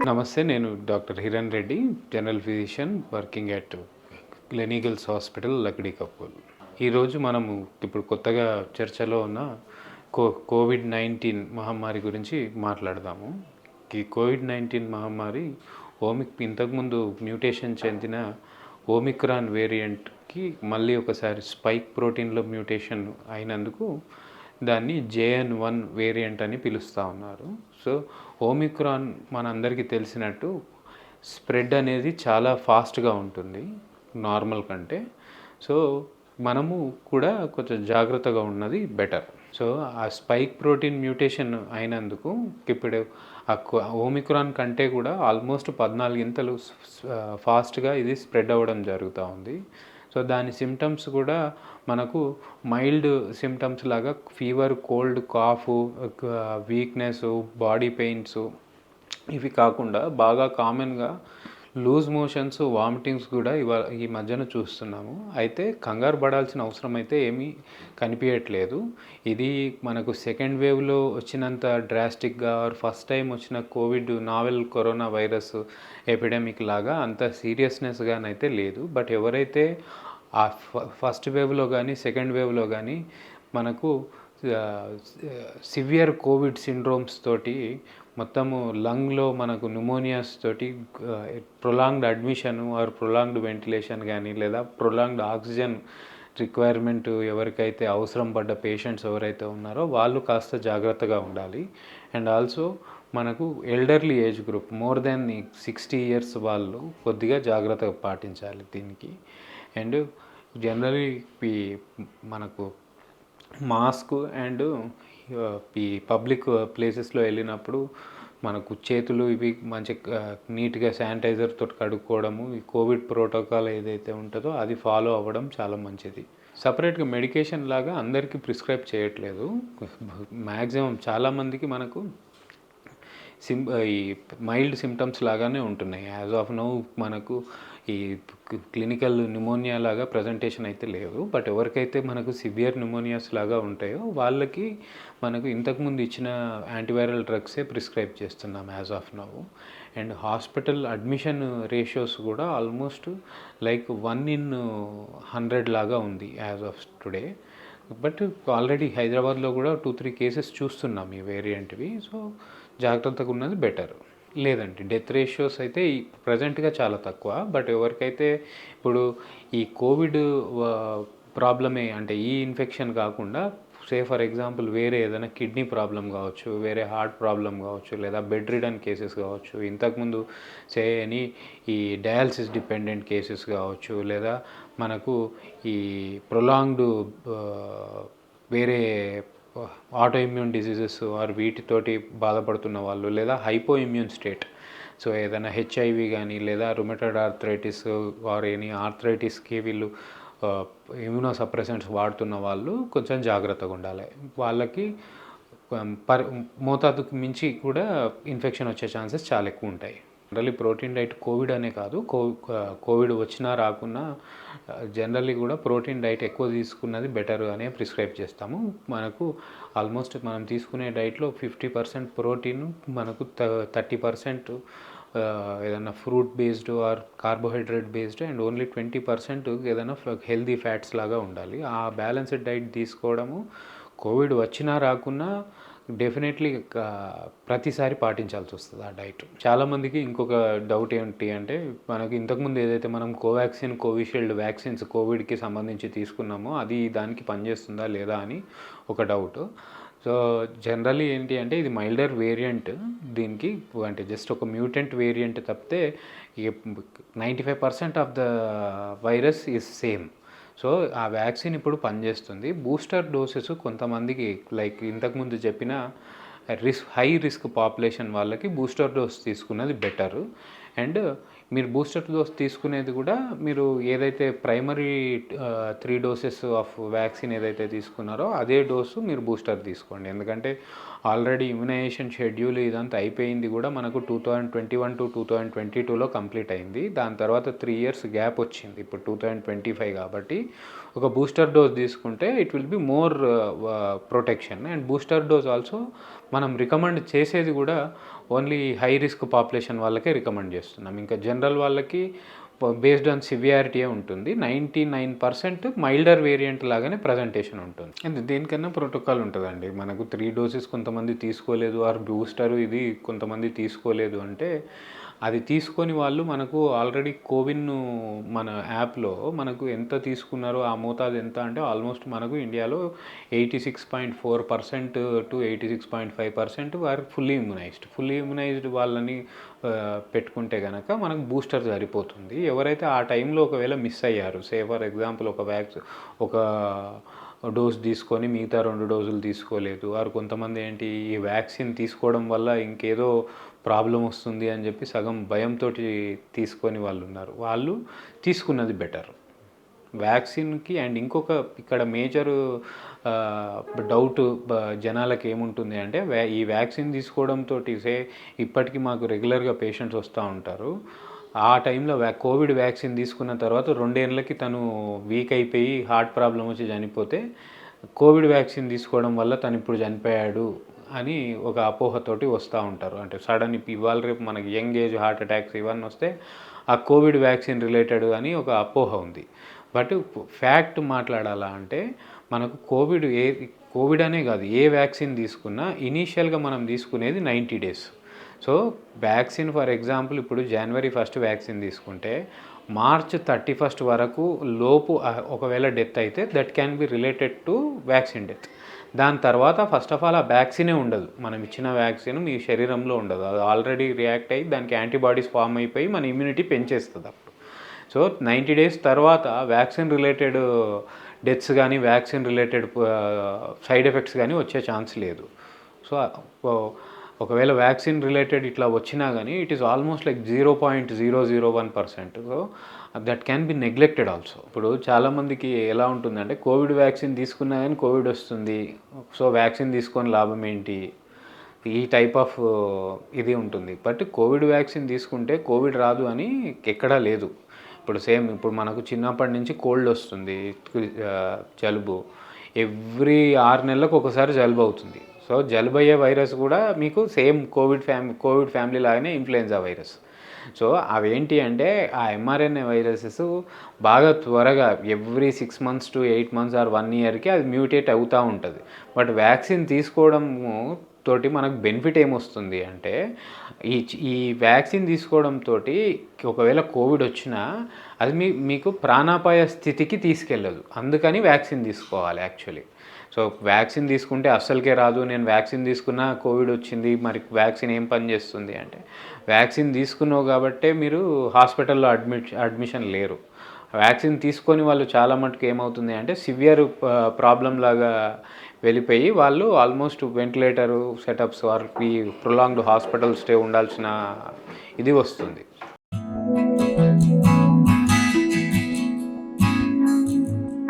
నమస్తే. నేను doctor Hiran Reddy, general physician working at Gleneagles hospital, Lakdikapul. ఈరోజు మనము ఇప్పుడు కొత్తగా చర్చలో ఉన్న కోవిడ్-19 మహమ్మారి గురించి మాట్లాడదాము. ఈ కోవిడ్-19 మహమ్మారి ఇంతకుముందు మ్యూటేషన్ చెందిన ఓమిక్రాన్ వేరియంట్కి మళ్ళీ ఒకసారి స్పైక్ ప్రోటీన్లో మ్యూటేషన్ అయినందుకు దాన్ని JN.1 వేరియంట్ అని పిలుస్తూ ఉన్నారు. సో ఓమిక్రాన్ మనందరికీ తెలిసినట్టు స్ప్రెడ్ అనేది చాలా ఫాస్ట్గా ఉంటుంది నార్మల్ కంటే. సో మనము కూడా కొంచెం జాగ్రత్తగా ఉన్నది బెటర్. సో ఆ స్పైక్ ప్రోటీన్ మ్యూటేషన్ అయినందుకు ఇప్పుడు ఓమిక్రాన్ కంటే కూడా ఆల్మోస్ట్ 14 ఇంతలు ఫాస్ట్గా ఇది స్ప్రెడ్ అవ్వడం జరుగుతూ ఉంది. సో దాని సిమ్టమ్స్ కూడా మనకు మైల్డ్ సిమ్టమ్స్ లాగా fever, cold, cough, weakness, body pains ఇవి కాకుండా బాగా కామన్గా లూజ్ మోషన్స్, వామిటింగ్స్ కూడా ఈ మధ్యన చూస్తున్నాము. అయితే కంగారు పడాల్సిన అవసరం అయితే ఏమీ కనిపించట్లేదు. ఇది మనకు సెకండ్ వేవ్లో వచ్చినంత డ్రాస్టిక్గా ఫస్ట్ టైం వచ్చిన నావెల్ కరోనా వైరస్ ఎపిడమిక్ లాగా అంత సీరియస్నెస్గానైతే లేదు. బట్ ఎవరైతే ఆ ఫస్ట్ వేవ్లో కానీ సెకండ్ వేవ్లో కానీ మనకు సివియర్ కోవిడ్ సిండ్రోమ్స్ తోటి మొత్తము లంగ్లో మనకు న్యూమోనియాస్ తోటి prolonged admission are prolonged ventilation కానీ లేదా ప్రొలాంగ్డ్ ఆక్సిజన్ రిక్వైర్మెంట్ ఎవరికైతే అవసరం పడ్డ పేషెంట్స్ ఎవరైతే ఉన్నారో వాళ్ళు కాస్త జాగ్రత్తగా ఉండాలి. అండ్ ఆల్సో మనకు elderly age group more than 60 years వాళ్ళు కొద్దిగా జాగ్రత్తగా పాటించాలి దీనికి. అండ్ జనరలీ మనకు మాస్క్ అండ్ ఈ పబ్లిక్ ప్లేసెస్లో వెళ్ళినప్పుడు మనకు చేతులు ఇవి మంచిగా నీట్గా శానిటైజర్ తోటి కడుక్కోవడము, ఈ కోవిడ్ ప్రోటోకాల్ ఏదైతే ఉంటుందో అది ఫాలో అవ్వడం చాలా మంచిది. సపరేట్గా మెడికేషన్ లాగా అందరికీ ప్రిస్క్రైబ్ చేయట్లేదు. మ్యాక్సిమం చాలామందికి మనకు ఈ మైల్డ్ సిమ్టమ్స్ లాగానే ఉంటున్నాయి. యాజ్ ఆఫ్ నౌ మనకు ఈ క్లినికల్ న్యూమోనియా లాగా ప్రజెంటేషన్ అయితే లేవు. బట్ ఎవరికైతే మనకు సివియర్ న్యూమోనియాస్ లాగా ఉంటాయో వాళ్ళకి మనకు ఇంతకుముందు ఇచ్చిన యాంటీవైరల్ డ్రగ్సే ప్రిస్క్రైబ్ చేస్తున్నాం as of now. And hospital admission ratios కూడా ఆల్మోస్ట్ లైక్ 1/100 లాగా ఉంది as of today. But already హైదరాబాద్లో కూడా 2-3 కేసెస్ చూస్తున్నాం ఈ వేరియంట్వి. సో జాగ్రత్తగా ఉన్నది బెటర్. లేదండి, డెత్ రేషియోస్ అయితే ప్రజెంట్గా చాలా తక్కువ. బట్ ఎవరికైతే ఇప్పుడు ఈ కోవిడ్ ప్రాబ్లమే అంటే ఈ ఇన్ఫెక్షన్ కాకుండా ఫర్ ఎగ్జాంపుల్ వేరే ఏదైనా కిడ్నీ ప్రాబ్లం కావచ్చు, వేరే హార్ట్ ప్రాబ్లం కావచ్చు, లేదా బెడ్ రిడన్ కేసెస్ కావచ్చు, ఇంతకుముందు ఈ డయాలసిస్ డిపెండెంట్ కేసెస్ కావచ్చు, లేదా మనకు ఈ ప్రొలాంగ్డ్ వేరే ఆటో ఇమ్యూన్ డిసీజెస్ ఆర్ వీటితోటి బాధపడుతున్న వాళ్ళు, లేదా హైపో ఇమ్యూన్ స్టేట్, సో ఏదైనా HIV కానీ లేదా రుమటైడ్ ఆర్థరైటిస్ ఆర్ ఎనీ ఆర్థరైటిస్కి వీళ్ళు ఇమ్యూనో సప్రెసెంట్స్ వాడుతున్న వాళ్ళు కొంచెం జాగ్రత్తగా ఉండాలి. వాళ్ళకి మోతాదుకు మించి కూడా ఇన్ఫెక్షన్ వచ్చే ఛాన్సెస్ చాలా ఎక్కువ ఉంటాయి. జనరల్లీ ప్రోటీన్ డైట్ కోవిడ్ అనే కాదు, కోవిడ్ వచ్చినా రాకున్నా జనరల్లీ కూడా ప్రోటీన్ డైట్ ఎక్కువ తీసుకున్నది బెటర్ అనే ప్రిస్క్రైబ్ చేస్తాము. మనకు ఆల్మోస్ట్ మనం తీసుకునే డైట్లో 50% ప్రోటీన్, మనకు 30% ఏదైనా fruit based or carbohydrate based and only 20% ఏదైనా హెల్దీ ఫ్యాట్స్ లాగా ఉండాలి. ఆ బ్యాలెన్స్డ్ డైట్ తీసుకోవడము కోవిడ్ వచ్చినా రాకున్నా డెఫినెట్లీ ప్రతిసారి పాటించాల్సి వస్తుంది ఆ డైట్. చాలామందికి ఇంకొక డౌట్ ఏంటి అంటే, మనకి ఇంతకుముందు ఏదైతే మనం కోవాక్సిన్, కోవిషీల్డ్ వ్యాక్సిన్స్ కోవిడ్కి సంబంధించి తీసుకున్నామో అది దానికి పనిచేస్తుందా లేదా అని ఒక డౌట్. సో జనరల్లీ ఏంటి అంటే ఇది మైల్డర్ వేరియంట్, దీనికి అంటే జస్ట్ ఒక మ్యూటెంట్ వేరియంట్ తప్పితే 95% of the virus is same. So ఆ వ్యాక్సిన్ ఇప్పుడు పనిచేస్తుంది. బూస్టర్ డోసెస్ కొంతమందికి లైక్ ఇంతకుముందు చెప్పిన హై రిస్క్ పాపులేషన్ వాళ్ళకి బూస్టర్ డోస్ తీసుకున్నది బెటర్. అండ్ మీరు బూస్టర్ డోస్ తీసుకునేది కూడా మీరు ఏదైతే ప్రైమరీ 3 doses ఆఫ్ వ్యాక్సిన్ ఏదైతే తీసుకున్నారో అదే డోసు మీరు బూస్టర్ తీసుకోండి. ఎందుకంటే ఆల్రెడీ ఇమ్యునైజేషన్ షెడ్యూల్ ఇదంతా అయిపోయింది కూడా మనకు 2021 to 2022లో కంప్లీట్ అయింది. దాని తర్వాత 3 years గ్యాప్ వచ్చింది. ఇప్పుడు 2025 కాబట్టి ఒక బూస్టర్ డోస్ తీసుకుంటే it will be more protection. And booster dose also మనం రికమెండ్ చేసేది కూడా ఓన్లీ హై రిస్క్ పాపులేషన్ వాళ్ళకే రికమెండ్ చేస్తున్నాం. ఇంకా జనరల్ వాళ్ళకి బేస్డ్ ఆన్ సివియారిటీయే ఉంటుంది. 99% మైల్డర్ వేరియంట్ లాగానే ప్రజెంటేషన్ ఉంటుంది. అండ్ దీనికన్నా ప్రోటోకాల్ ఉంటుందండి. మనకు 3 డోసెస్ కొంతమంది తీసుకోలేదు, ఆర్ బూస్టర్ ఇది కొంతమంది తీసుకోలేదు అంటే అది తీసుకొని వాళ్ళు మనకు ఆల్రెడీ కోవిన్ మన యాప్లో మనకు ఎంత తీసుకున్నారో ఆ మోతాదు ఎంత అంటే ఆల్మోస్ట్ మనకు ఇండియాలో 86.4% టు 86.5% వారు ఫుల్లీ ఇమ్యునైజ్డ్ వాళ్ళని పెట్టుకుంటే కనుక మనకు బూస్టర్ సరిపోతుంది. ఎవరైతే ఆ టైంలో ఒకవేళ మిస్ అయ్యారు, సే ఫర్ ఎగ్జాంపుల్ ఒక డోస్ తీసుకొని మిగతా 2 డోసులు తీసుకోలేదు, వారు కొంతమంది ఏంటి ఈ వ్యాక్సిన్ తీసుకోవడం వల్ల ఇంకేదో ప్రాబ్లం వస్తుంది అని చెప్పి సగం భయంతో తీసుకొని వాళ్ళు ఉన్నారు. వాళ్ళు తీసుకున్నది బెటర్ వ్యాక్సిన్కి. అండ్ ఇంకొక ఇక్కడ మేజర్ డౌట్ జనాలకు ఏముంటుంది అంటే ఈ వ్యాక్సిన్ తీసుకోవడంతో ఇప్పటికీ మాకు రెగ్యులర్గా పేషెంట్స్ వస్తూ ఉంటారు. ఆ టైంలో కోవిడ్ వ్యాక్సిన్ తీసుకున్న తర్వాత 2 ఏళ్ళకి తను వీక్ అయిపోయి హార్ట్ ప్రాబ్లం వచ్చి చనిపోతే కోవిడ్ వ్యాక్సిన్ తీసుకోవడం వల్ల తను ఇప్పుడు చనిపోయాడు అని ఒక అపోహతోటి వస్తూ ఉంటారు. అంటే సడన్ ఇవాళ రేపు మనకి యంగ్ ఏజ్ హార్ట్ అటాక్స్ ఇవన్నీ వస్తే ఆ కోవిడ్ వ్యాక్సిన్ రిలేటెడ్ అని ఒక అపోహ ఉంది. బట్ ఫ్యాక్ట్ మాట్లాడాలా అంటే మనకు కోవిడ్ అనే కాదు, ఏ వ్యాక్సిన్ తీసుకున్నా ఇనీషియల్గా మనం తీసుకునేది 90 days. So vaccine for example ఇప్పుడు January 1 వ్యాక్సిన్ తీసుకుంటే March 31 వరకు లోపు ఒకవేళ డెత్ అయితే that can be related to vaccine death. దాని తర్వాత ఫస్ట్ ఆఫ్ ఆల్ ఆ వ్యాక్సినే ఉండదు, మనం ఇచ్చిన వ్యాక్సిన్ మీ శరీరంలో ఉండదు. అది ఆల్రెడీ రియాక్ట్ అయ్యి దానికి యాంటీబాడీస్ ఫామ్ అయిపోయి మన ఇమ్యూనిటీ పెంచేస్తుంది అప్పుడు. సో 90 డేస్ తర్వాత వ్యాక్సిన్ రిలేటెడ్ డెత్స్ కానీ వ్యాక్సిన్ రిలేటెడ్ సైడ్ ఎఫెక్ట్స్ కానీ వచ్చే ఛాన్స్ లేదు. సో ఒకవేళ వ్యాక్సిన్ రిలేటెడ్ ఇట్లా వచ్చినా కానీ it is almost like 0.001%. So that can be neglected also. ఇప్పుడు చాలామందికి ఎలా ఉంటుందంటే కోవిడ్ వ్యాక్సిన్ తీసుకున్నా కానీ కోవిడ్ వస్తుంది, సో వ్యాక్సిన్ తీసుకొని లాభం ఏంటి, ఈ టైప్ ఆఫ్ ఇది ఉంటుంది. బట్ కోవిడ్ వ్యాక్సిన్ తీసుకుంటే కోవిడ్ రాదు అని ఎక్కడా లేదు. ఇప్పుడు మనకు చిన్నప్పటి నుంచి కోల్డ్ వస్తుంది, జలుబు, ఎవ్రీ 6 నెలలకు ఒకసారి జలుబు అవుతుంది. సో జలుబు అయ్యే వైరస్ కూడా మీకు సేమ్ కోవిడ్ ఫ్యామిలీ లాగానే ఇన్ఫ్లుయెంజా వైరస్. సో అవేంటి అంటే ఆ mRNA వైరసెస్ బాగా త్వరగా every 6 months to 8 months or 1 yearకి అది మ్యూటేట్ అవుతూ ఉంటుంది. బట్ వ్యాక్సిన్ తీసుకోవడము తోటి మనకు బెనిఫిట్ ఏమొస్తుంది అంటే ఈ వ్యాక్సిన్ తీసుకోవడంతో ఒకవేళ కోవిడ్ వచ్చినా అది మీకు ప్రాణాపాయ స్థితికి తీసుకెళ్ళదు. అందుకని వ్యాక్సిన్ తీసుకోవాలి యాక్చువల్లీ. సో వ్యాక్సిన్ తీసుకుంటే అస్సలకే రాదు, నేను వ్యాక్సిన్ తీసుకున్నా కోవిడ్ వచ్చింది, మరి వ్యాక్సిన్ ఏం పని చేస్తుంది అంటే వ్యాక్సిన్ తీసుకున్నావు కాబట్టే మీరు హాస్పిటల్లో అడ్మిషన్ లేరు. వ్యాక్సిన్ తీసుకొని వాళ్ళు చాలా మటుకు ఏమవుతుంది అంటే సివియర్ ప్రాబ్లం లాగా వెళ్ళిపోయి వాళ్ళు ఆల్మోస్ట్ వెంటిలేటరు సెటప్స్ వారికి ప్రొలాంగ్డ్ హాస్పిటల్ స్టే ఉండాల్సిన ఇది వస్తుంది.